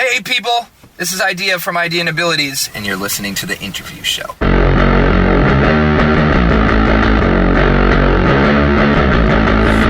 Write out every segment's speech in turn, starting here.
Hey people, this is Eyedea from Eyedea Abilities, and you're listening to The Interview Show.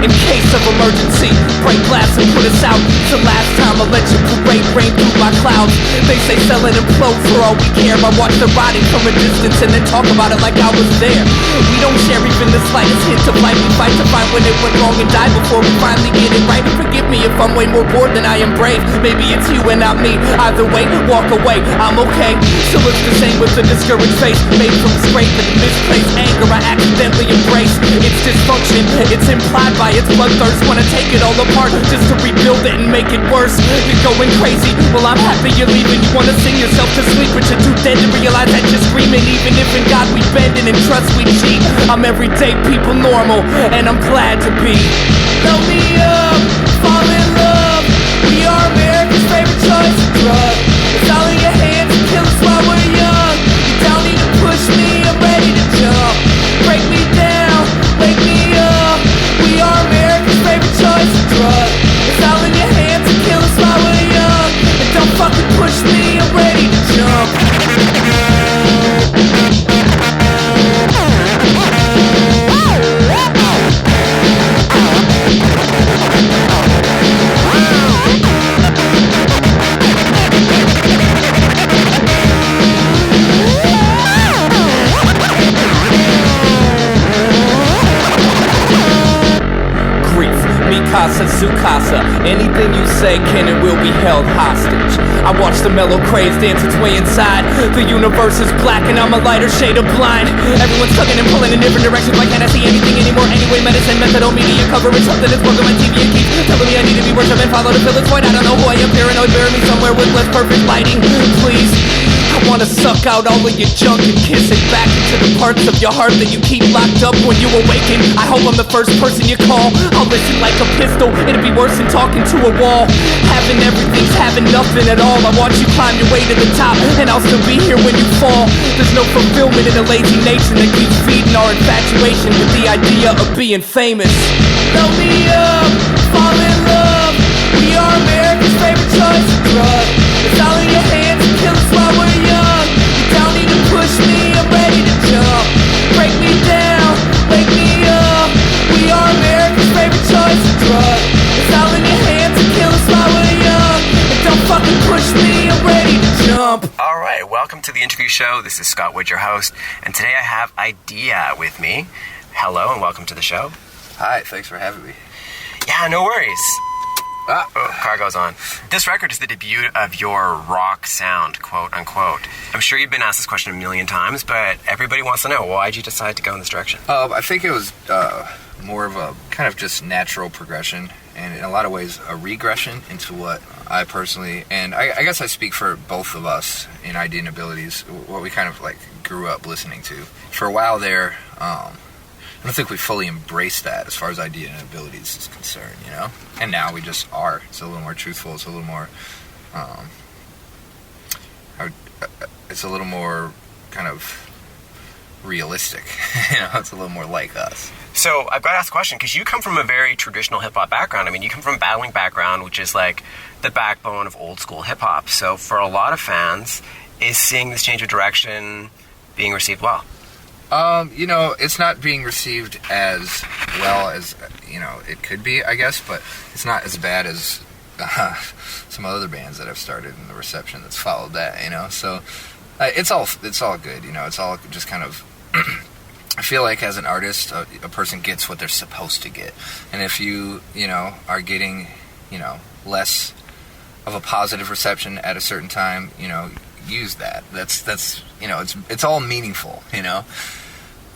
In case of emergency, break glass and put us out. It's the last time I let you parade rain through my clouds. They say sell and implode for all we care. I watch the rotting from a distance and then talk about it like I was there. We don't share even the slightest hint of life. We fight to find when it went wrong and die before we finally get it right. And forgive me if I'm way more bored than I am brave. Maybe it's you and not me. Either way, walk away, I'm okay. Still looks the same with a discouraged face, made from scrape and misplaced anger I accidentally embrace. It's dysfunction, it's implied by its bloodthirst. Wanna take it all apart just to rebuild it and make it worse. You're going crazy, well I'm happy you're leaving. You wanna sing yourself to sleep, but you're too dead to realize that you're screaming. Even if in God we bend and in trust we cheat, I'm everyday people normal, and I'm glad to be. Fill me up, fall in love. We are America's favorite choice of drug. It's all in your hands and kill us while we're young. You don't need to push me, I'm ready to jump. Break me down, wake me up. We are America's favorite choice of drug. It's all in your hands and kill us while we're young. And don't fucking push me, I'm ready to jump. Mikasa, Tsukasa, anything you say can and will be held hostage. I watch the mellow craze dance its way inside. The universe is black and I'm a lighter shade of blind. Everyone's tugging and pulling in different directions. Why can't I see anything anymore? Anyway, medicine, methadone, media coverage, something that's broken my TV and keeps telling me I need to be worshipped and follow the village point. I don't know who I am, paranoid, bury me somewhere with less perfect lighting. Please, I wanna suck out all of your junk and kiss it back into the parts of your heart that you keep locked up when you awaken. I hope I'm the first person you call. I'll listen like a pistol, it'll be worse than talking to a wall. Having everything's having nothing at all. I watch you climb your way to the top, and I'll still be here when you fall. There's no fulfillment in a lazy nation that keeps feeding our infatuation with the idea of being famous. Fill me up, fall in love. We are America's favorite choice of drug. It's all in your hands and kill us while we're young. You don't need to push me, I'm ready to jump. Break me down, wake me up. We are America's favorite choice of drug. It's all in your hands and kill us while we're young. And don't fucking push me, I'm ready to jump. Alright, welcome to The Interview Show. This is Scott Wood, your host. And today I have Eyedea with me. Hello and welcome to the show. Hi, thanks for having me. Yeah, no worries. Car goes on. This record is the debut of your rock sound, quote unquote. I'm sure you've been asked this question a million times, but everybody wants to know, why'd you decide to go in this direction? I think it was more of a kind of just natural progression, and in a lot of ways a regression into what I personally, and I guess I speak for both of us in Eyedea Abilities, what we kind of like grew up listening to. For a while there, I don't think we fully embraced that as far as Eyedea Abilities is concerned, you know? And now we just are. It's a little more truthful. It's a little more, it's a little more kind of realistic. You know, it's a little more like us. So I've got to ask a question, because you come from a very traditional hip-hop background. I mean, you come from a battling background, which is like the backbone of old-school hip-hop. So for a lot of fans, is seeing this change of direction being received well? You know, it's not being received as well as, you know, it could be, I guess, but it's not as bad as some other bands that have started and the reception that's followed that, you know, so it's all good, you know, it's all just kind of, I feel like as an artist, a person gets what they're supposed to get, and if you know, are getting, you know, less of a positive reception at a certain time, you know, use that. That's you know, it's all meaningful, you know.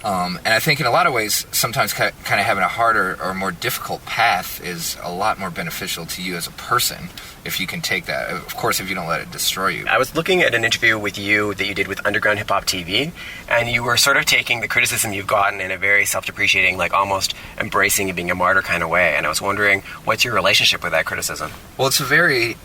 And I think in a lot of ways, sometimes kind of having a harder or more difficult path is a lot more beneficial to you as a person if you can take that. Of course, if you don't let it destroy you. I was looking at an interview with you that you did with Underground Hip Hop TV, and you were sort of taking the criticism you've gotten in a very self-depreciating, like almost embracing and being a martyr kind of way. And I was wondering, what's your relationship with that criticism? Well, it's a very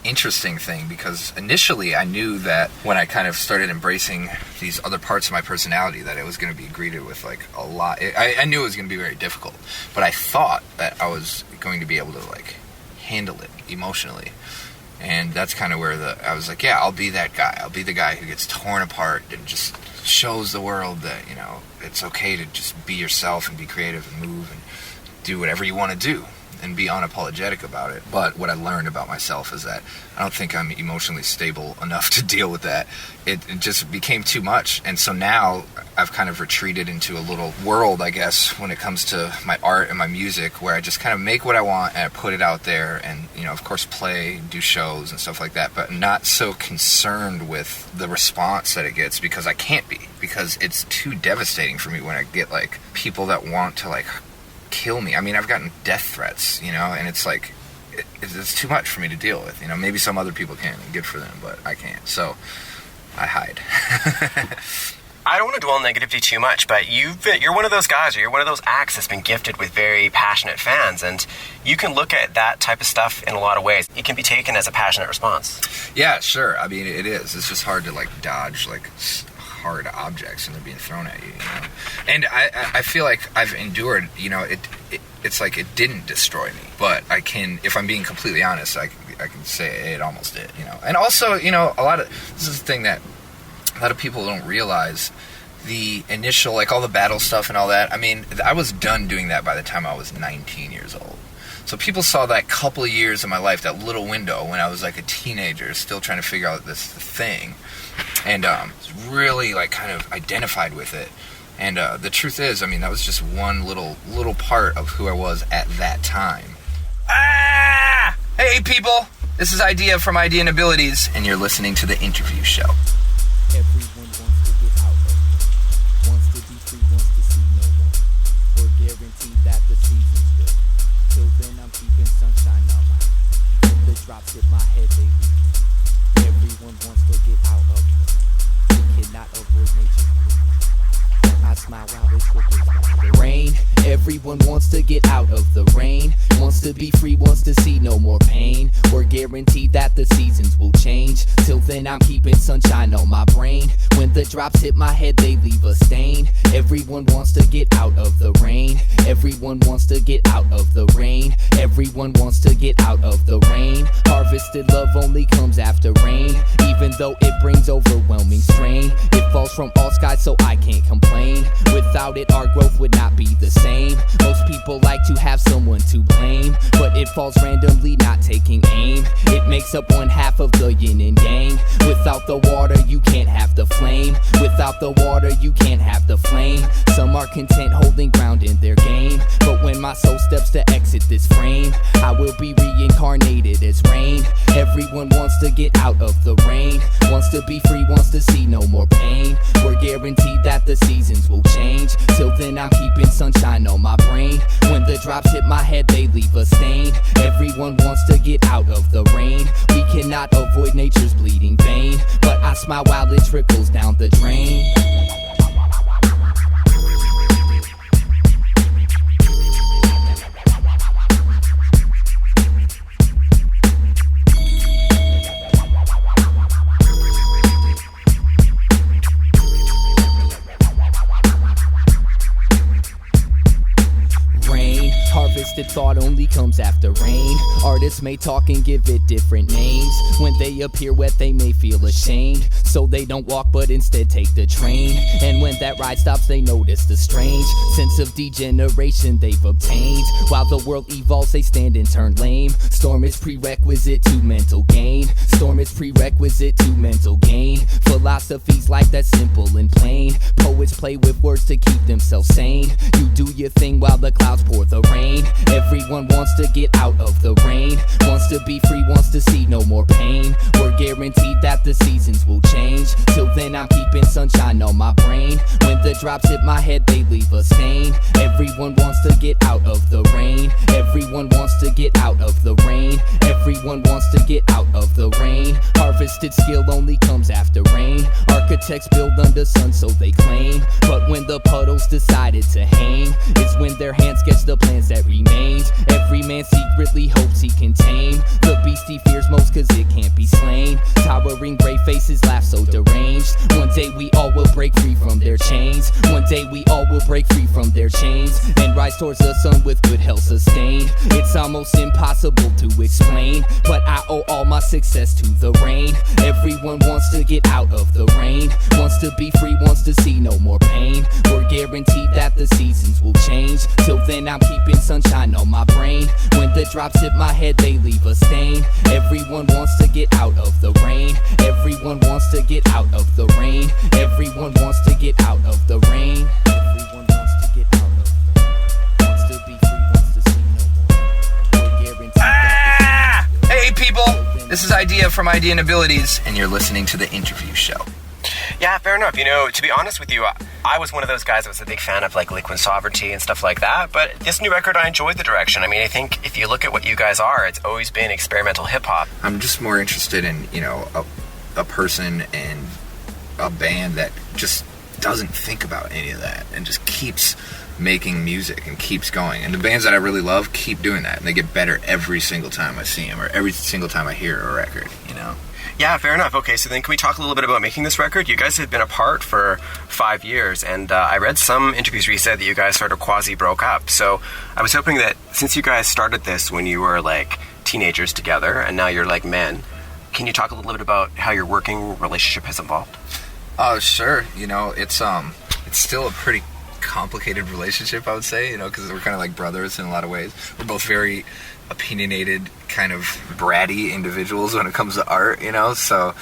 interesting thing, because initially I knew that when I kind of started embracing these other parts of my personality that it was going to be greeted with like a lot. I knew it was going to be very difficult, but I thought that I was going to be able to like handle it emotionally, And that's kind of where I was like, yeah, I'll be that guy. I'll be the guy who gets torn apart and just shows the world that, you know, it's okay to just be yourself and be creative and move and do whatever you want to do and be unapologetic about it. But what I learned about myself is that I don't think I'm emotionally stable enough to deal with that. It just became too much. And so now I've kind of retreated into a little world, I guess, when it comes to my art and my music, where I just kind of make what I want and I put it out there and, you know, of course play, do shows and stuff like that, but not so concerned with the response that it gets, because I can't be, because it's too devastating for me when I get like people that want to like kill me. I mean, I've gotten death threats, you know, and it's like it's too much for me to deal with, you know. Maybe some other people can, and good for them, but I can't, so I hide. I don't want to dwell on negativity too much, but you're one of those guys, or you're one of those acts that's been gifted with very passionate fans, and you can look at that type of stuff in a lot of ways. It can be taken as a passionate response. Yeah, sure. I mean, it is. It's just hard to like dodge like hard objects and they're being thrown at you, you know. And I feel like I've endured, you know, it's like it didn't destroy me, but I can, if I'm being completely honest, I can say it almost did, you know. And also, you know, this is the thing that a lot of people don't realize, the initial, like all the battle stuff and all that. I mean, I was done doing that by the time I was 19 years old. So people saw that couple of years of my life, that little window when I was like a teenager, still trying to figure out this thing, and really like kind of identified with it. And the truth is, I mean, that was just one little part of who I was at that time. Ah! Hey people, this is Eyedea from Eyedea Abilities, and you're listening to the interview show. Everyone wants to get out of it, wants to be free, wants to see no more. We're guaranteed that the season's good. Till then I'm keeping sunshine on my mind. If the drops hit my head, they leave. Everyone wants to get out of it. You cannot avoid nature's bleeding. I smile while they trickles down the rain. Everyone wants to get out of the rain, wants to be free, wants to see no more pain. We're guaranteed that the seasons will change. Till then I'm keeping sunshine on my brain. When the drops hit my head, they leave a stain. Everyone wants to get out of the rain. Everyone wants to get out of the rain. Everyone wants to get out of the rain. Harvested love only comes after rain, even though it brings overwhelming strain. It falls from all skies, so I can't complain. Without it, our growth would not be the same. Most people like to have someone to blame, but it falls randomly, not taking aim. It makes up one half of the yin and yang. Without the water, you can't have the flame. Without the water, you can't have the flame. Some are content holding ground in their game, but when my soul steps to exit this frame, I will be reincarnated as rain. Everyone wants to get out of the rain, wants to be free, wants to see no more pain. We're guaranteed that the seasons will change. Till then I'm keeping sunshine on my brain. When the drops hit my head, they leave a stain. Everyone wants to get out of the rain. We cannot avoid nature's bleeding vein, but I smile while it trickles down the drain. Harvested thought only comes after rain. Artists may talk and give it different names. When they appear wet, they may feel ashamed, so they don't walk but instead take the train. And when that ride stops, they notice the strange sense of degeneration they've obtained. While the world evolves, they stand and turn lame. Storm is prerequisite to mental gain. Storm is prerequisite to mental gain. Philosophy's like that, simple and plain. Poets play with words to keep themselves sane. You do your thing while the clouds pour the rain. Everyone wants to get out of the rain, wants to be free, wants to see no more pain. We're guaranteed that the seasons will change. Till then I'm keeping sunshine on my brain. When the drops hit my head, they leave a stain. Everyone wants to get out of the rain. Everyone wants to get out of the rain. Everyone wants to get out of the rain. Harvested skill only comes after rain. Architects build under sun, so they claim. But when the puddles decided to hang, it's when their hands sketch the plans that remains. Every man secretly hopes he can tame the beast he fears most, cause it can't be slain. Towering gray faces laugh so deranged. One day we all will break free from their chains. One day we all will break free from their chains and rise towards the sun with good health sustained. It's almost impossible to explain, but I owe all my success to the rain. Everyone wants to get out of the rain, wants to be free, wants to see no more pain. We're guaranteed that the seasons will change. Till then I'm keeping sunshine on my brain. When the drops hit my head they leave a stain. Everyone wants to get out of the rain. Everyone wants to get out of the rain. Everyone wants to get out of the rain. Everyone wants to get out of the rain. Wants to be free, wants to see no more. We're guaranteed that the seasons will Hey people, this is Eyedea from Eyedea Abilities, and you're listening to the interview show. Yeah, fair enough. You know, to be honest with you, I was one of those guys that was a big fan of like Liquid Sovereignty and stuff like that. But this new record, I enjoyed the direction. I mean, I think if you look at what you guys are, it's always been experimental hip hop. I'm just more interested in, you know, a person and a band that just doesn't think about any of that and just keeps making music and keeps going. And the bands that I really love keep doing that, and they get better every single time I see them or every single time I hear a record, you know? Yeah, fair enough. Okay, so then can we talk a little bit about making this record? You guys have been apart for 5 years, and I read some interviews where you said that you guys sort of quasi broke up. So I was hoping that since you guys started this when you were like teenagers together and now you're like men, can you talk a little bit about how your working relationship has evolved? Oh, sure. You know, it's still a pretty complicated relationship, I would say, you know, because we're kind of like brothers in a lot of ways. We're both very opinionated, kind of bratty individuals when it comes to art, you know, so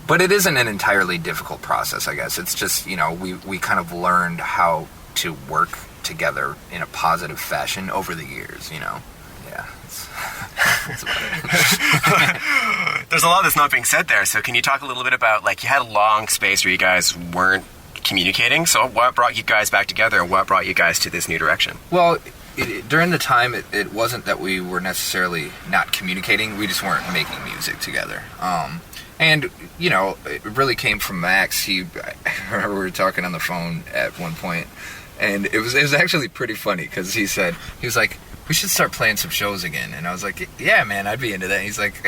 but it isn't an entirely difficult process, I guess. It's just, you know, we kind of learned how to work together in a positive fashion over the years, you know. Yeah, that's about it. There's a lot that's not being said there, so can you talk a little bit about, like, you had a long space where you guys weren't communicating, so what brought you guys back together and what brought you guys to this new direction? Well, during the time, it wasn't that we were necessarily not communicating, we just weren't making music together. And, you know, it really came from Max. I remember we were talking on the phone at one point, and it was actually pretty funny, because he was like, we should start playing some shows again. And I was like, yeah, man, I'd be into that. And he's like,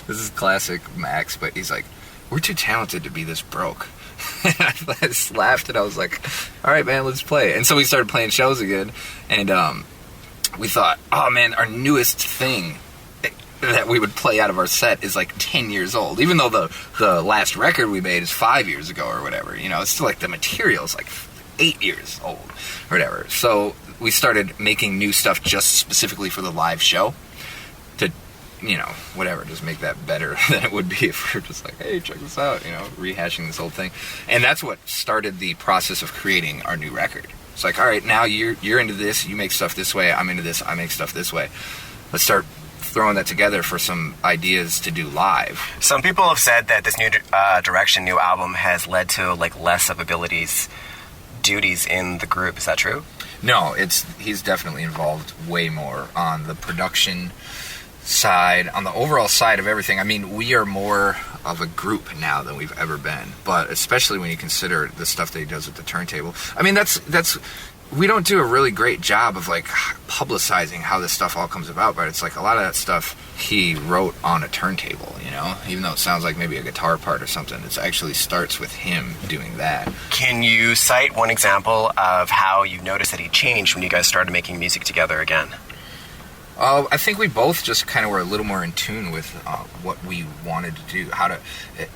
this is classic Max, but he's like, we're too talented to be this broke. I just laughed, and I was like, all right, man, let's play. And so we started playing shows again, and we thought, oh, man, our newest thing that we would play out of our set is like 10 years old, even though the last record we made is 5 years ago or whatever. You know, it's still like the material's like 8 years old or whatever. So we started making new stuff just specifically for the live show to, you know, whatever, just make that better than it would be if we were just like, hey, check this out, you know, rehashing this whole thing. And that's what started the process of creating our new record. It's like, all right, now you're into this, you make stuff this way, I'm into this, I make stuff this way. Let's start throwing that together for some ideas to do live. Some people have said that this new direction, new album, has led to like less of Abilities' duties in the group. Is that true? No, he's definitely involved way more on the production side, on the overall side of everything. I mean, we are more of a group now than we've ever been, but especially when you consider the stuff that he does with the turntable. I mean, that's we don't do a really great job of like publicizing how this stuff all comes about, but it's like a lot of that stuff he wrote on a turntable, you know, even though it sounds like maybe a guitar part or something, it actually starts with him doing that. Can you cite one example of how you noticed that he changed when you guys started making music together again? I think we both just kind of were a little more in tune with what we wanted to do.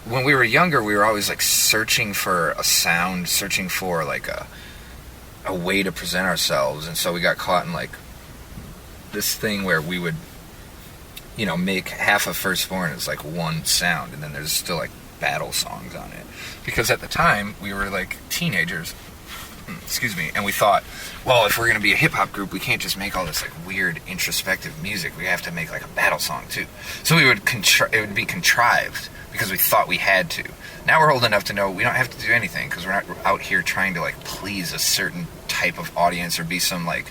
When we were younger, we were always like searching for a sound, searching for like a way to present ourselves, and so we got caught in like this thing where we would, you know, make half of Firstborn as like one sound, and then there's still like battle songs on it, because at the time we were like teenagers, excuse me, and we thought, well, if we're going to be a hip-hop group, we can't just make all this like weird introspective music, we have to make like a battle song too. So we would it would be contrived because we thought we had to. Now we're old enough to know we don't have to do anything, because we're not out here trying to like please a certain type of audience or be some like,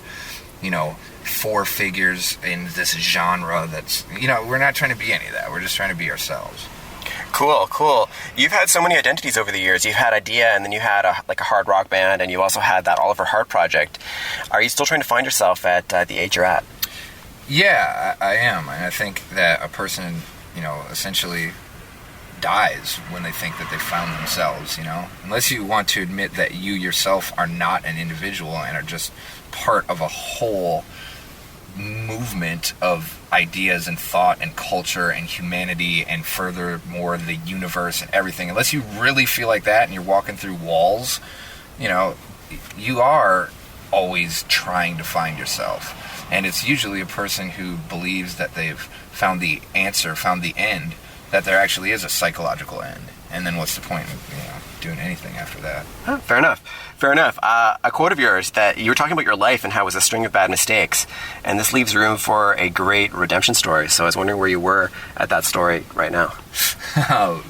you know, four figures in this genre that's, you know, we're not trying to be any of that. We're just trying to be ourselves. Cool. You've had so many identities over the years. You've had Eyedea, and then you had a hard rock band, and you also had that Oliver Hart project. Are you still trying to find yourself at the age you're at? Yeah, I am. And I think that a person, essentially dies when they think that they found themselves, Unless you want to admit that you yourself are not an individual and are just part of a whole movement of ideas and thought and culture and humanity and furthermore the universe and everything. Unless you really feel like that and you're walking through walls, you are always trying to find yourself. And it's usually a person who believes that they've found the answer, found the end, that there actually is a psychological end. And then what's the point of doing anything after that? Huh, fair enough. A quote of yours that you were talking about your life and how it was a string of bad mistakes. And this leaves room for a great redemption story. So I was wondering where you were at that story right now. Oh,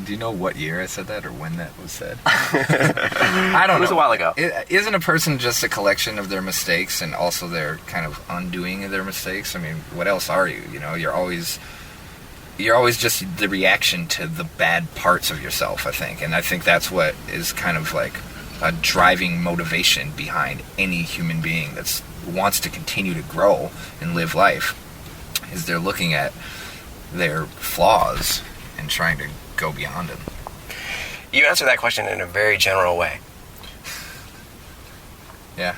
do you know what year I said that or when that was said? I don't know. It was a while ago. Isn't a person just a collection of their mistakes and also their kind of undoing of their mistakes? I mean, what else are you? You're always just the reaction to the bad parts of yourself, I think. And I think that's what is kind of like a driving motivation behind any human being that wants to continue to grow and live life, is they're looking at their flaws and trying to go beyond them. You answered that question in a very general way. Yeah.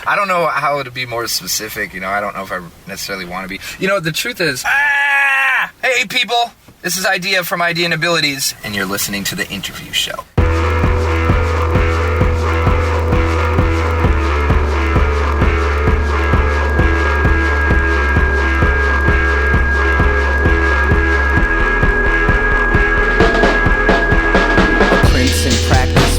I don't know how to be more specific, I don't know if I necessarily want to be. The truth is, hey people, this is Eyedea from Eyedea Abilities, and you're listening to the interview show.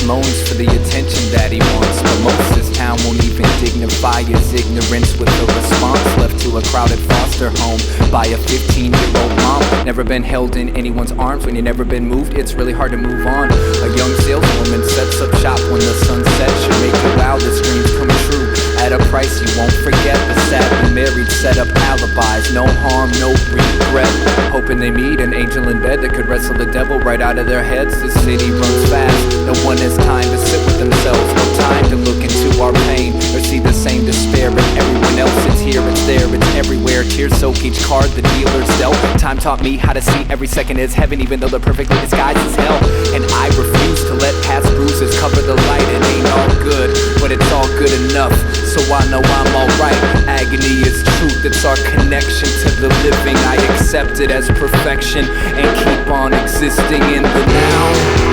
Moans for the attention that he wants, but most this town won't even dignify his ignorance with a response left to a crowded foster home by a 15-year-old mom. Never been held in anyone's arms. When you've never been moved, it's really hard to move on. A young saleswoman sets up shop when the sun sets. Should make your wildest dreams come true at a price you won't forget. The sadly married set up alibis, no harm, no regret, hoping they meet an angel in bed that could wrestle the devil right out of their heads. The city runs fast, no one has time to sit with themselves, no time to look into our pain or see the same despair. But everyone else, it's here, it's there, it's everywhere. Tears soak each card the dealer's dealt. Time taught me how to see every second as heaven, even though they're perfectly disguised as hell. And I refuse to let past bruises cover the light. It ain't all good, but it's all good enough, so I know I'm alright. Agony is truth, it's our connection to the living. I accept it as perfection and keep on existing in the now.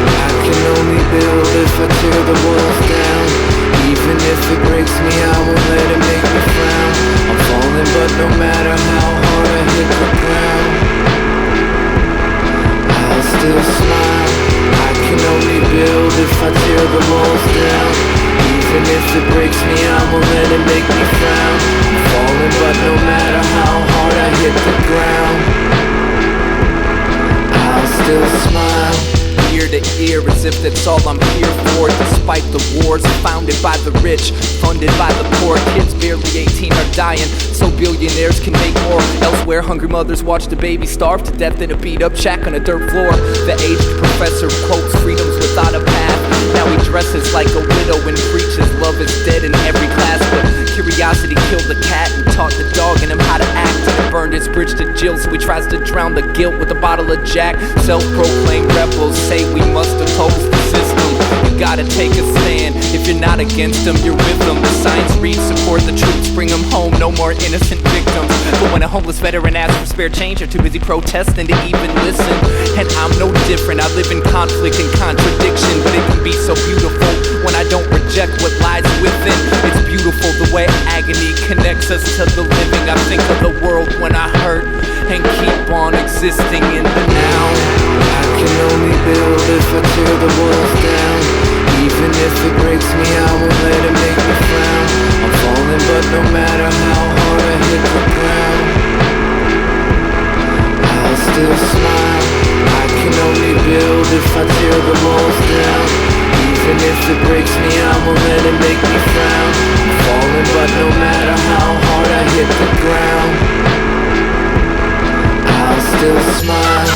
I can only build if I tear the walls down. Even if it breaks me, I won't let it make me frown. I'm falling, but no matter how hard I hit the ground, I'll still smile. I can only build if I tear the walls down. Even if it breaks me, I won't let it make me frown. I'm falling, but no matter how hard I hit the ground, I'll still smile. Ear to ear, as if that's all I'm here for. Despite the wars founded by the rich, funded by the poor, kids barely 18 are dying, so billionaires can make more. Elsewhere, hungry mothers watch the baby starve to death in a beat-up shack on a dirt floor. The aged professor quotes freedoms without a path. Now he dresses like a widow and preaches love is dead in every class. But curiosity killed the cat and taught the dog in him how to act. And it burned his bridge to Jill, so he tries to drown the guilt with a bottle of Jack. Self-proclaimed rebels say we must oppose the system. You gotta take a stand. If you're not against them, you're with them. The signs read support the troops, bring them home, no more innocent victims. But when a homeless veteran asks for spare change, they're too busy protesting to even listen. And I'm no different, I live in conflict and contradiction. But it can be so beautiful when I don't reject what lies within. It's beautiful the way agony connects us to the living. I think of the world when I hurt and keep on existing in the now. I can only build if I tear the walls down. Even if it breaks me, I won't let it make me frown. I'm falling, but no matter how hard I hit the ground, I'll still smile. I can only build if I tear the walls down. Even if it breaks me, I won't let it make me frown. I'm falling, but no matter how hard I hit the ground, I'll still smile.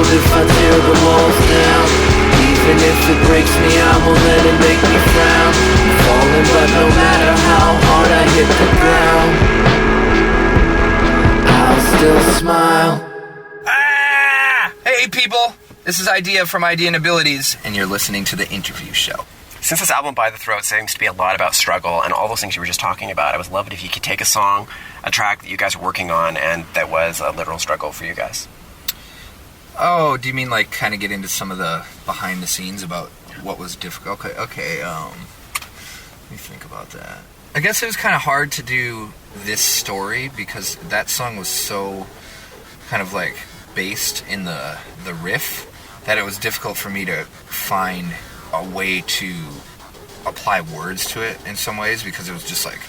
build if I tear the walls down. Even if it breaks me, I won't let it make me frown. I'm falling, but no matter how hard I hit the ground, I'll still smile. Hey people, this is Eyedea from Eyedea Abilities, and you're listening to the interview show. Since this album, By the Throat, seems to be a lot about struggle and all those things you were just talking about, I would love it if you could take a song, a track that you guys are working on, and that was a literal struggle for you guys. Oh, do you mean like kind of get into some of the behind the scenes about what was difficult? Okay, let me think about that. I guess it was kind of hard to do this story because that song was so kind of like based in the riff that it was difficult for me to find a way to apply words to it in some ways because it was just like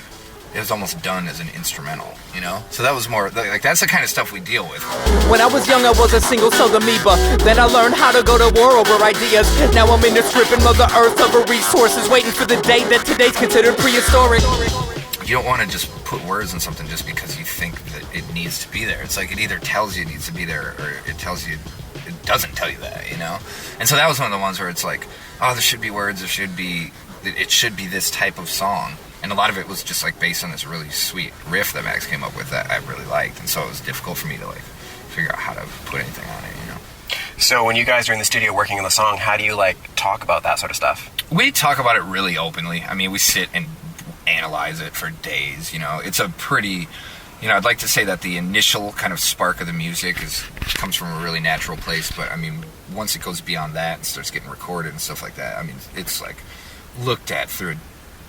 it was almost done as an instrumental, you know? So that was more like that's the kind of stuff we deal with. When I was young, I was a single-celled amoeba. Then I learned how to go to war over ideas. Now I'm in the stripping Mother Earth of her resources, waiting for the day that today's considered prehistoric. You don't want to just put words in something just because you think that it needs to be there. It's like it either tells you it needs to be there or it tells you it doesn't tell you that, you know? And so that was one of the ones where it's like, oh, there should be words, it should be this type of song. And a lot of it was just like based on this really sweet riff that Max came up with that I really liked. And so it was difficult for me to like figure out how to put anything on it, you know? So when you guys are in the studio working on the song, how do you like talk about that sort of stuff? We talk about it really openly. I mean, we sit and analyze it for days, you know? It's a pretty, you know, I'd like to say that the initial kind of spark of the music comes from a really natural place, but I mean, once it goes beyond that and starts getting recorded and stuff like that, I mean, it's like looked at through a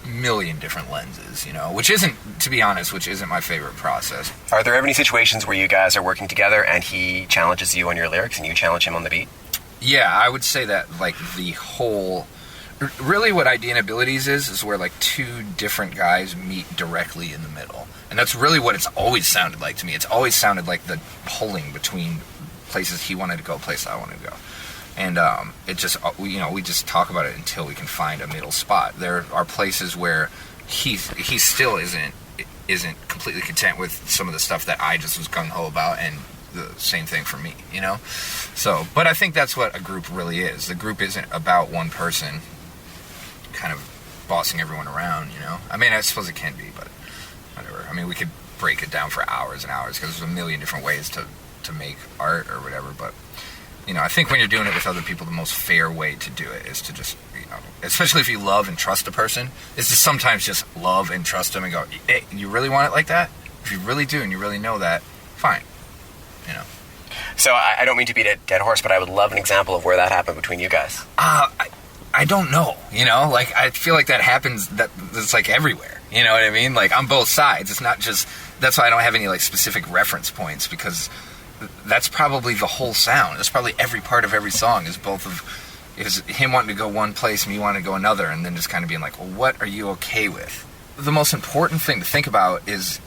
million different lenses, you know, which isn't, to be honest, my favorite process. Are there ever any situations where you guys are working together and he challenges you on your lyrics and you challenge him on the beat? Yeah, I would say that like the whole, really what Eyedea Abilities is where like two different guys meet directly in the middle. And that's really what it's always sounded like to me. It's always sounded like the pulling between places he wanted to go, places I wanted to go. And it just, we just talk about it until we can find a middle spot. There are places where he still isn't completely content with some of the stuff that I just was gung-ho about, and the same thing for me, you know? So, but I think that's what a group really is. The group isn't about one person kind of bossing everyone around, you know? I mean, I suppose it can be, but whatever. I mean, we could break it down for hours and hours because there's a million different ways to make art or whatever, but you know, I think when you're doing it with other people, the most fair way to do it is to just, you know, especially if you love and trust a person, is to sometimes just love and trust them and go, hey, you really want it like that? If you really do and you really know that, fine, you know. So I don't mean to beat a dead horse, but I would love an example of where that happened between you guys. I don't know, you know, like I feel like that happens, that's like everywhere, you know what I mean? Like on both sides, it's not just, that's why I don't have any like specific reference points because that's probably the whole sound. That's probably every part of every song is him wanting to go one place, me wanting to go another, and then just kind of being like, well, what are you okay with? The most important thing to think about is,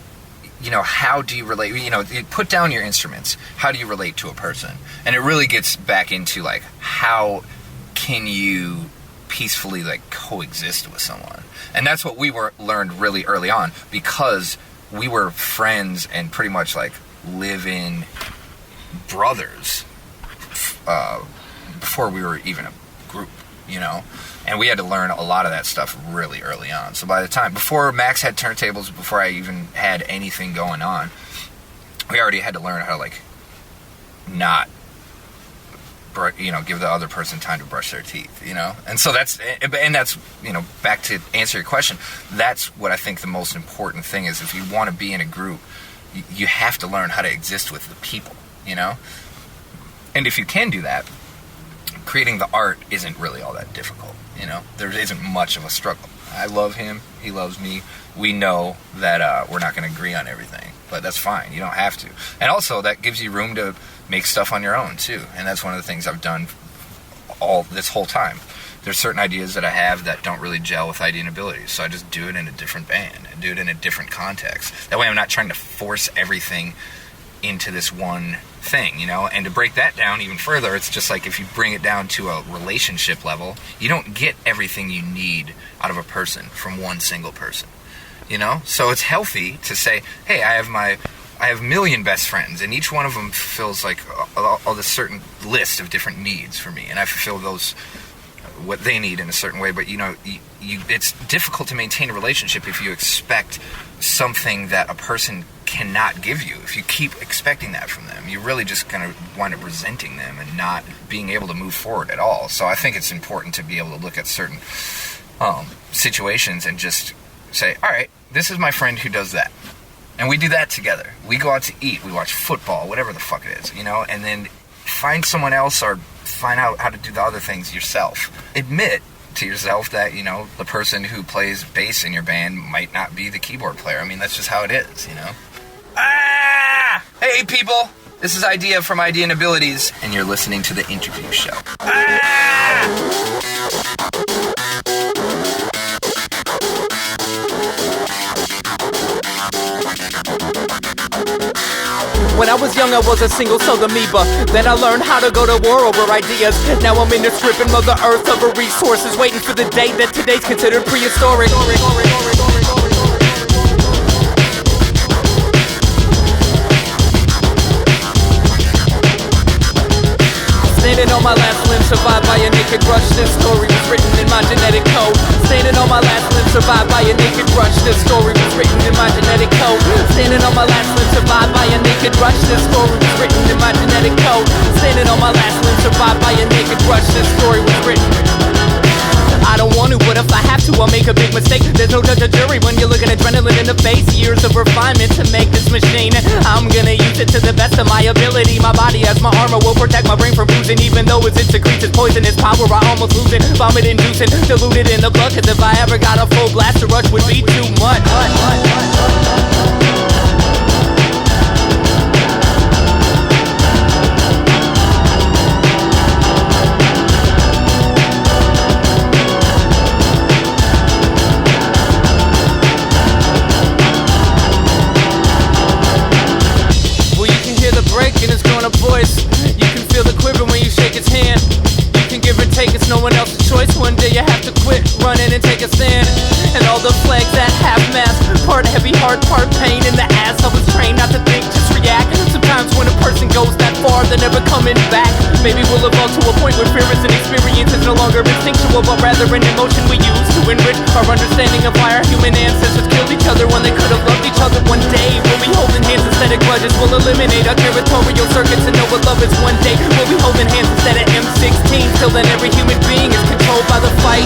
you know, how do you relate? You know, you put down your instruments. How do you relate to a person? And it really gets back into like, how can you peacefully like coexist with someone? And that's what we learned really early on because we were friends and pretty much like live-in brothers before we were even a group, you know, and we had to learn a lot of that stuff really early on. So by the time, before Max had turntables, before I even had anything going on, we already had to learn how to like not, you know, give the other person time to brush their teeth, you know. And so that's, you know, back to answer your question, that's what I think the most important thing is. If you want to be in a group, you have to learn how to exist with the people, you know? And if you can do that, creating the art isn't really all that difficult, you know? There isn't much of a struggle. I love him, he loves me. We know that we're not going to agree on everything, but that's fine. You don't have to. And also, that gives you room to make stuff on your own, too. And that's one of the things I've done all this whole time. There's certain ideas that I have that don't really gel with Eyedea Abilities, so I just do it in a different band and do it in a different context. That way I'm not trying to force everything into this one thing, you know? And to break that down even further, it's just like if you bring it down to a relationship level, you don't get everything you need out of a person from one single person, you know? So it's healthy to say, hey, I have my I have a million best friends, and each one of them fulfills like all this certain list of different needs for me, and I fulfill those what they need in a certain way. But it's difficult to maintain a relationship if you expect something that a person cannot give you. If you keep expecting that from them, you're really just going to wind up resenting them and not being able to move forward at all. So I think it's important to be able to look at certain situations and just say, all right, this is my friend who does that. And we do that together. We go out to eat, we watch football, whatever the fuck it is, and then find someone else or find out how to do the other things yourself. Admit to yourself that, the person who plays bass in your band might not be the keyboard player. I mean, that's just how it is, Ah! Hey, people! This is Eyedea from Eyedea Abilities, and you're listening to the interview show. Ah! When I was young, I was a single-celled amoeba. Then I learned how to go to war over ideas. Now I'm into stripping Mother Earth of her resources, waiting for the day that today's considered prehistoric. Standing on my last limb, survived by a naked rush. This story was written in my genetic code. Standing on my last limb, survived by a naked rush. This story was written in my genetic code. Standing on my last limb, survived by a naked rush. This story was written in my genetic code. Standing on my last limb, survived by a naked rush. This story was written. I don't want to, but if I have to, I'll make a big mistake. There's no judge or jury when you're looking adrenaline in the face. Years of refinement to make this machine. I'm gonna use it to the best of my ability. My body as my armor will protect my brain from bruising. Even though it secretes its poisonous power, I almost lose it. Vomit inducing, diluted in the blood. Cause if I ever got a full blast, the rush would be too much. In his grown-up voice, you can feel the quiver when you shake his hand. You can give or take, it's no one else's choice. One day you have to quit running and take a stand. And all the flags at half-mast, part heavy heart, part pain in the ass. I was trained not to think, just react. Sometimes when a person goes that far, they're never coming back. Maybe we'll evolve to a point where fear is an experience is no longer instinctual, but rather an emotion we use to enrich our understanding of why our human ancestors killed each other when they could have loved each other. One day we'll be holding hands instead of grudges. We'll eliminate our territorial circuits and know what love is. One day we'll be holding hands instead of M16. Till then every human being is controlled by the fight.